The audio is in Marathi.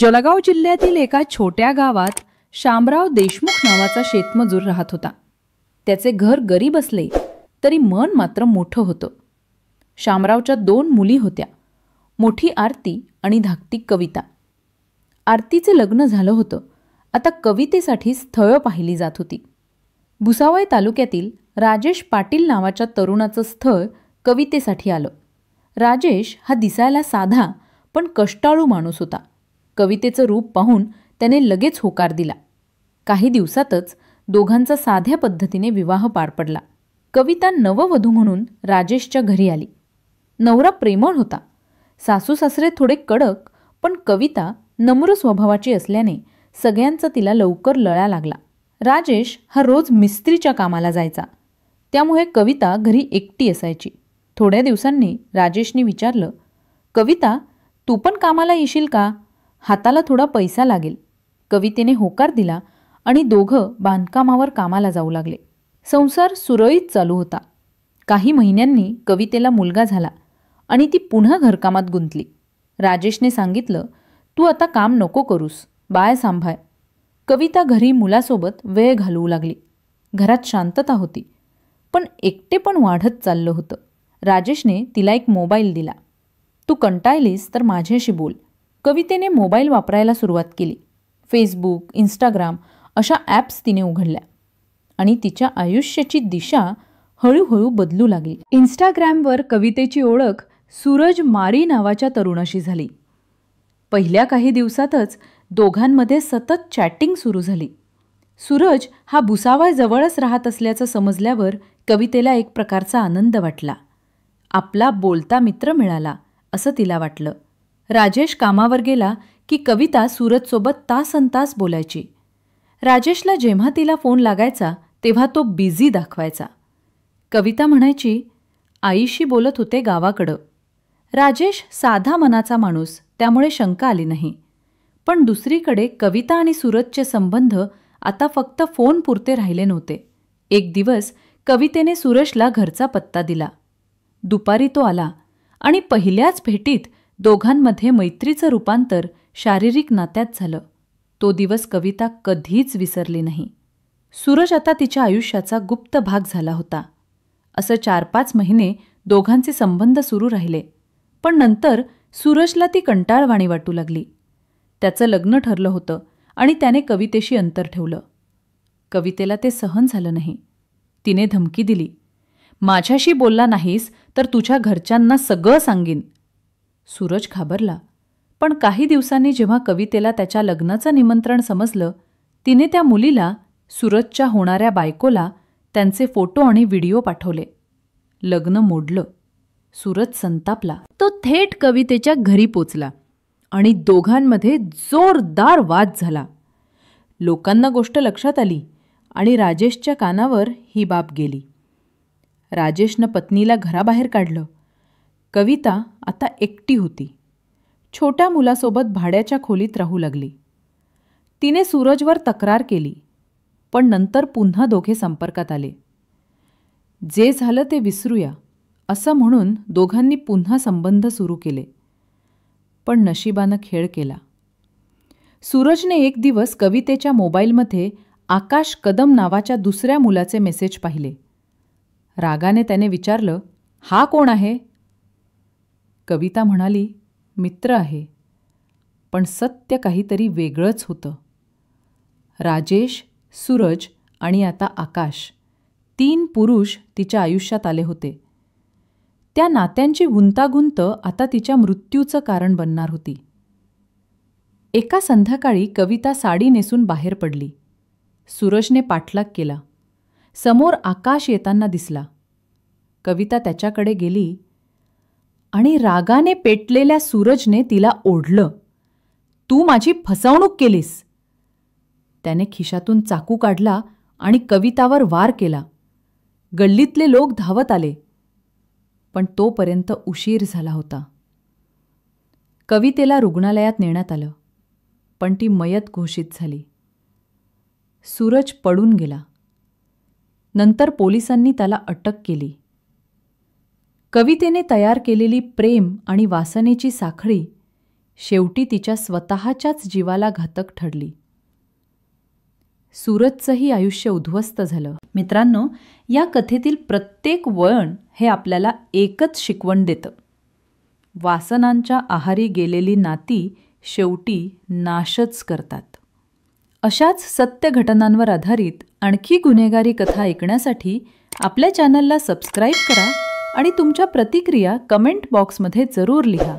जळगाव जिल्ह्यातील एका छोट्या गावात शामराव देशमुख नावाचा शेतमजूर राहत होता. त्याचे घर गरीब असले तरी मन मात्र मोठं होतं. शामरावच्या 2 मुली होत्या, मोठी आरती आणि धाकटी कविता. आरतीचे लग्न झालं होतं. आता कवितेसाठी स्थळं पाहिली जात होती. भुसावळ तालुक्यातील राजेश पाटील नावाच्या तरुणाचं स्थळ कवितेसाठी आलं. राजेश हा दिसायला साधा पण कष्टाळू माणूस होता. कवितेचं रूप पाहून त्याने लगेच होकार दिला. काही दिवसातच दोघांचा साध्या पद्धतीने विवाह पार पडला. कविता नववधू म्हणून राजेशच्या घरी आली. नवरा प्रेमळ होता. सासू सासरे थोडे कडक, पण कविता नम्र स्वभावाची असल्याने सगळ्यांचा तिला लवकर लळा लागला. राजेश हा रोज मिस्त्रीच्या कामाला जायचा, त्यामुळे कविता घरी एकटी असायची. थोड्या दिवसांनी राजेशने विचारलं, कविता, तू पण कामाला येशील का? हाताला थोडा पैसा लागेल. कवितेने होकार दिला आणि दोघं बांधकामावर कामाला जाऊ लागले. संसार सुरळीत चालू होता. काही महिन्यांनी कवितेला मुलगा झाला आणि ती पुन्हा घरकामात गुंतली. राजेशने सांगितलं, तू आता काम नको करूस, बाळ सांभाळ. कविता घरी मुलासोबत वेळ घालवू लागली. घरात शांतता होती, पण एकटेपण वाढत चाललं होतं. राजेशने तिला एक मोबाईल दिला. तू कंटाळलीस तर माझ्याशी बोल. कवितेने मोबाईल वापरायला सुरुवात केली. फेसबुक, इंस्टाग्राम अशा ॲप्स तिने उघडल्या आणि तिच्या आयुष्याची दिशा हळूहळू बदलू लागली. इंस्टाग्रामवर कवितेची ओळख सूरज मारी नावाच्या तरुणाशी झाली. पहिल्या काही दिवसातच दोघांमध्ये सतत चॅटिंग सुरू झाली. सूरज हा भुसावळ जवळच राहत असल्याचं समजल्यावर कवितेला एक प्रकारचा आनंद वाटला. आपला बोलता मित्र मिळाला असं तिला वाटलं. राजेश कामावर गेला की कविता सूरजसोबत तासनतास बोलायची. राजेशला जेव्हा तिला फोन लागायचा तेव्हा तो बिझी दाखवायचा. कविता म्हणायची, आईशी बोलत होते गावाकडं. राजेश साधा मनाचा माणूस, त्यामुळे शंका आली नाही. पण दुसरीकडे कविता आणि सूरजचे संबंध आता फक्त फोन पुरते राहिले नव्हते. एक दिवस कवितेने सूरजला घरचा पत्ता दिला. दुपारी तो आला आणि पहिल्याच भेटीत दोघांमध्ये मैत्रीचं रूपांतर शारीरिक नात्यात झालं. तो दिवस कविता कधीच विसरली नाही. सूरज आता तिच्या आयुष्याचा गुप्त भाग झाला होता. असं 4-5 महिने दोघांचे संबंध सुरू राहिले. पण नंतर सूरजला ती कंटाळवाणी वाटू लागली. त्याचं लग्न ठरलं होतं आणि त्याने कवितेशी अंतर ठेवलं. कवितेला ते सहन झालं नाही. तिने धमकी दिली, माझ्याशी बोलला नाहीस तर तुझ्या घरच्यांना सगळं सांगीन. सूरज घाबरला. पण काही दिवसांनी जेव्हा कवितेला त्याच्या लग्नाचं निमंत्रण समजलं, तिने त्या मुलीला, सूरजच्या होणाऱ्या बायकोला, त्यांचे फोटो आणि व्हिडिओ पाठवले. लग्न मोडलं. सूरज संतापला. तो थेट कवितेच्या घरी पोचला आणि दोघांमध्ये जोरदार वाद झाला. लोकांना गोष्ट लक्षात आली आणि राजेशच्या कानावर ही बाब गेली. राजेशनं पत्नीला घराबाहेर काढलं. कविता आता एकटी होती. छोट्या मुलासोबत भाड्याच्या खोलीत राहू लागली. तिने सूरजवर तक्रार केली, पण नंतर पुन्हा दोघे संपर्कात आले. जे झालं ते विसरूया असं म्हणून दोघांनी पुन्हा संबंध सुरू केले. पण नशिबानं खेळ केला. सूरजने एक दिवस कवितेच्या मोबाईलमध्ये आकाश कदम नावाच्या दुसऱ्या मुलाचे मेसेज पाहिले. रागाने त्याने विचारलं, हा कोण आहे? कविता म्हणाली, मित्र आहे. पण सत्य काहीतरी वेगळंच होतं. राजेश, सूरज आणि आता आकाश, 3 पुरुष तिच्या आयुष्यात आले होते. त्या नात्यांची गुंतागुंत आता तिच्या मृत्यूचं कारण बनणार होती. एका संध्याकाळी कविता साडी नेसून बाहेर पडली. सूरजने पाठलाग केला. समोर आकाश येताना दिसला. कविता त्याच्याकडे गेली आणि रागाने पेटलेल्या सूरजने तिला ओढलं. तू माझी फसवणूक केलीस. त्याने खिशातून चाकू काढला आणि कवितावर वार केला. गल्लीतले लोक धावत आले, पण तोपर्यंत उशीर झाला होता. कवितेला रुग्णालयात नेण्यात आलं, पण ती मयत घोषित झाली. सूरज पडून गेला. नंतर पोलिसांनी त्याला अटक केली. कवितेने तयार केलेली प्रेम आणि वासनेची साखळी शेवटी तिच्या स्वतःच्याच जीवाला घातक ठरली. सूरजचंही आयुष्य उद्ध्वस्त झालं. मित्रांनो, या कथेतील प्रत्येक वळण हे आपल्याला एकच शिकवण देतं. वासनांच्या आहारी गेलेली नाती शेवटी नाशच करतात. अशाच सत्य घटनांवर आधारित आणखी गुन्हेगारी कथा ऐकण्यासाठी आपल्या चॅनलला सबस्क्राईब करा आणि तुमच्या प्रतिक्रिया कमेंट बॉक्समध्ये जरूर लिहा.